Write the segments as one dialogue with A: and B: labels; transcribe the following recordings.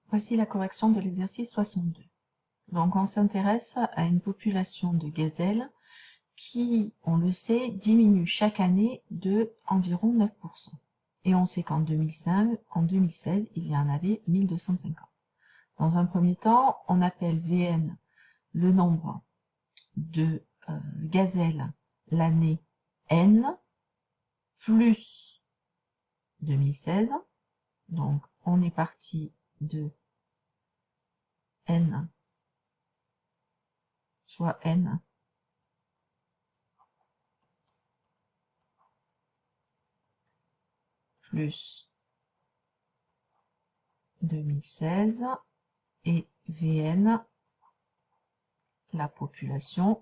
A: Voici la correction de l'exercice 62. Donc on s'intéresse à une population de gazelles qui, on le sait, diminue chaque année de environ 9%. Et on sait qu'en 2016, il y en avait 1250. Dans un premier temps, on appelle Vn le nombre de gazelles l'année n plus 2016. Donc on est parti de n soit n plus 2016 et Vn, la population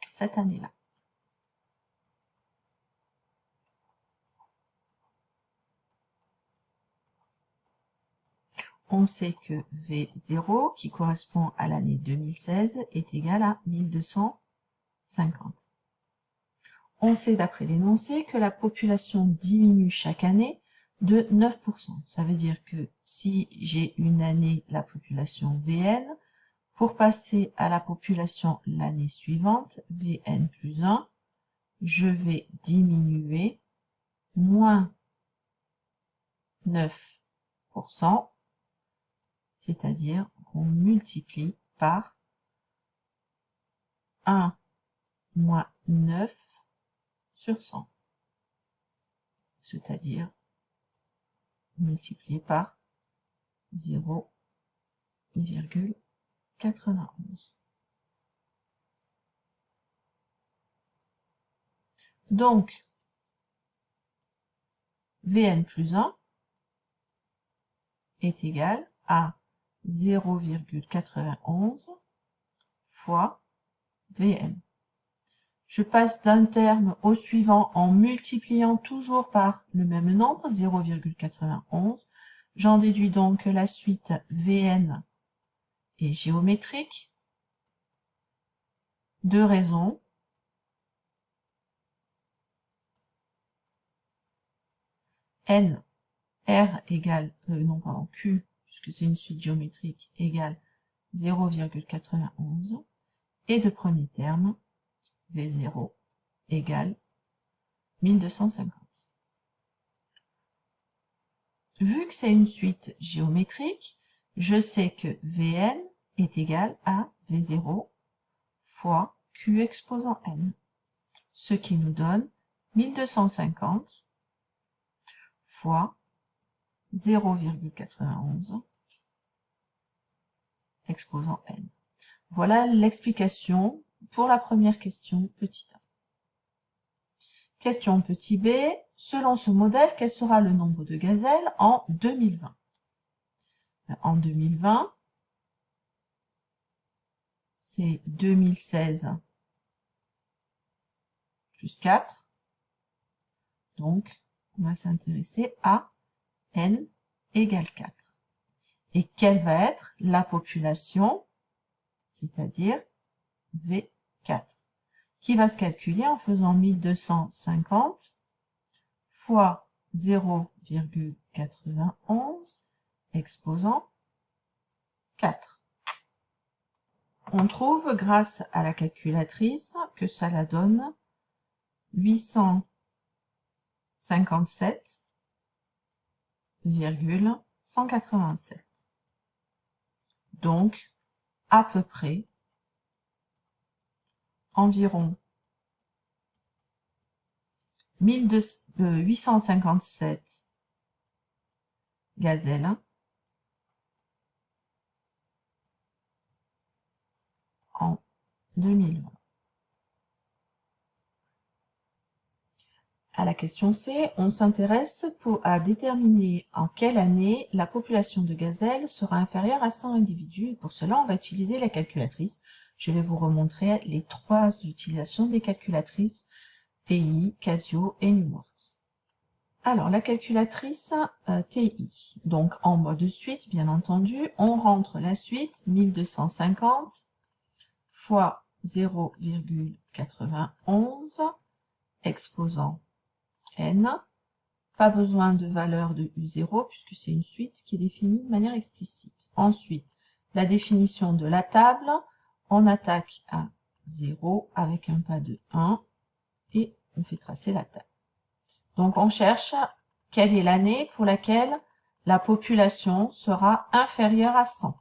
A: cette année-là. On sait que V0, qui correspond à l'année 2016, est égal à 1250. On sait d'après l'énoncé que la population diminue chaque année de 9%. Ça veut dire que si j'ai une année la population Vn, pour passer à la population l'année suivante, Vn plus 1, je vais diminuer moins 9%, c'est-à-dire qu'on multiplie par 1 moins 9 sur 100, c'est-à-dire multiplié par 0,91. Donc, Vn plus 1 est égal à 0,91 fois Vn. Je passe d'un terme au suivant en multipliant toujours par le même nombre, 0,91. J'en déduis donc que la suite Vn est géométrique. Deux raisons. N, R égale, Q, puisque c'est une suite géométrique, égale 0,91. Et de premier terme, V0 égale 1250. Vu que c'est une suite géométrique, je sais que Vn est égal à V0 fois Q exposant n, ce qui nous donne 1250 fois 0,91 exposant n. Voilà l'explication pour la première question petit a. Question petit b. Selon ce modèle, quel sera le nombre de gazelles en 2020? En 2020, c'est 2016 plus 4. Donc, on va s'intéresser à n égale 4. Et quelle va être la population, c'est-à-dire V4, qui va se calculer en faisant 1250 fois 0,91 exposant 4. On trouve, grâce à la calculatrice, que ça la donne 857,187. Donc, à peu près, environ 857 gazelles en 2020. À la question C, on s'intéresse à déterminer en quelle année la population de gazelles sera inférieure à 100 individus. Pour cela, on va utiliser la calculatrice. Je vais vous remontrer les trois utilisations des calculatrices TI, Casio et Numworks. Alors, la calculatrice TI, donc en mode suite, bien entendu, on rentre la suite 1250 fois 0,91 exposant n. Pas besoin de valeur de U0 puisque c'est une suite qui est définie de manière explicite. Ensuite, la définition de la table, on attaque à 0 avec un pas de 1 et on fait tracer la table. Donc on cherche quelle est l'année pour laquelle la population sera inférieure à 100.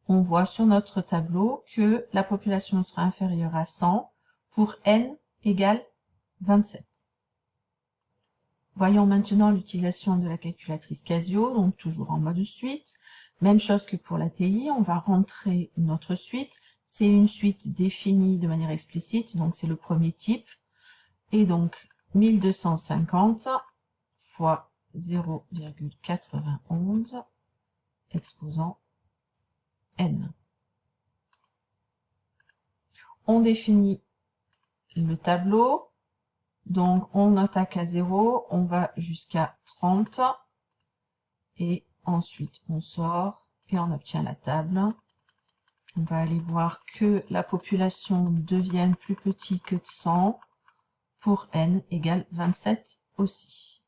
A: On voit sur notre tableau que la population sera inférieure à 100 pour n égale 27. Voyons maintenant l'utilisation de la calculatrice Casio, donc toujours en mode suite. Même chose que pour la TI, on va rentrer notre suite. C'est une suite définie de manière explicite, donc c'est le premier type. Et donc 1250 fois 0,91 exposant n. On définit le tableau. Donc, on attaque à 0, on va jusqu'à 30, et ensuite on sort et on obtient la table. On va aller voir que la population devienne plus petite que de 100 pour n égale 27 aussi.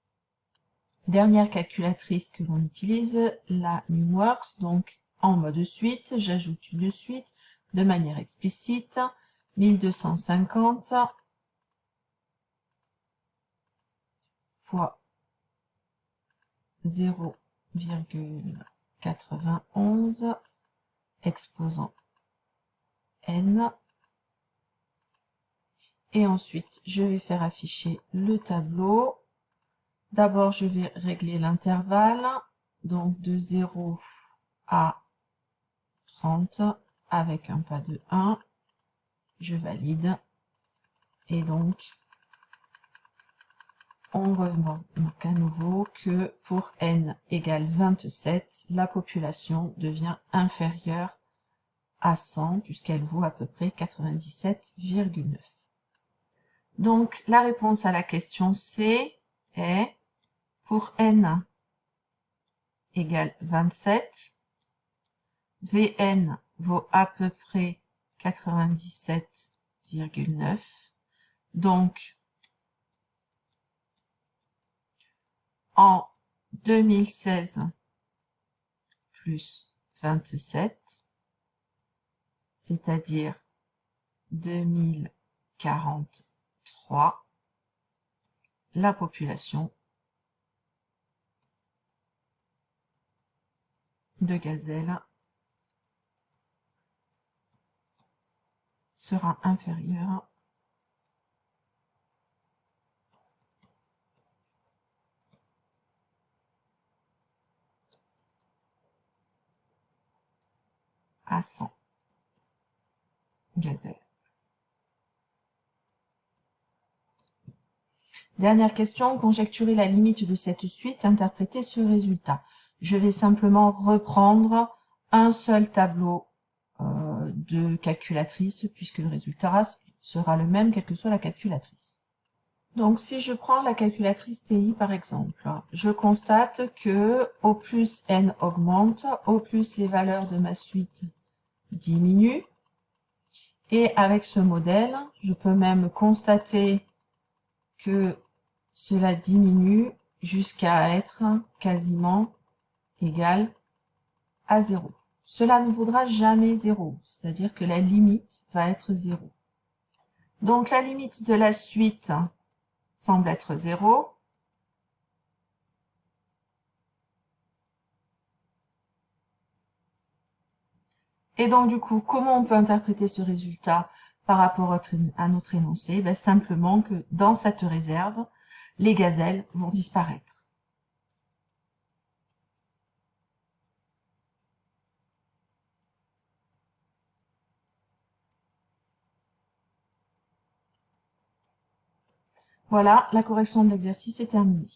A: Dernière calculatrice que l'on utilise, la Numworks, donc en mode suite, j'ajoute une suite de manière explicite, 1250 fois 0,91 exposant n. Et ensuite, je vais faire afficher le tableau. D'abord, je vais régler l'intervalle, donc de 0 à 30 avec un pas de 1. Je valide. Et donc, on remarque à nouveau que pour n égale 27, la population devient inférieure à 100 puisqu'elle vaut à peu près 97,9. Donc, la réponse à la question C est pour n égale 27, Vn vaut à peu près 97,9. Donc, en 2016 plus 27, c'est-à-dire 2043, la population de gazelles sera inférieure à 100 gazelles. Dernière question, conjecturer la limite de cette suite, interpréter ce résultat. Je vais simplement reprendre un seul tableau de calculatrice puisque le résultat sera le même quelle que soit la calculatrice. Donc si je prends la calculatrice TI par exemple, je constate que au plus n augmente, au plus les valeurs de ma suite diminuent. Et avec ce modèle, je peux même constater que cela diminue jusqu'à être quasiment égal à 0. Cela ne vaudra jamais 0, c'est-à-dire que la limite va être 0. Donc la limite de la suite semble être 0. Et donc du coup, comment on peut interpréter ce résultat par rapport à notre énoncé? Ben, simplement que dans cette réserve, les gazelles vont disparaître. Voilà, la correction de l'exercice est terminée.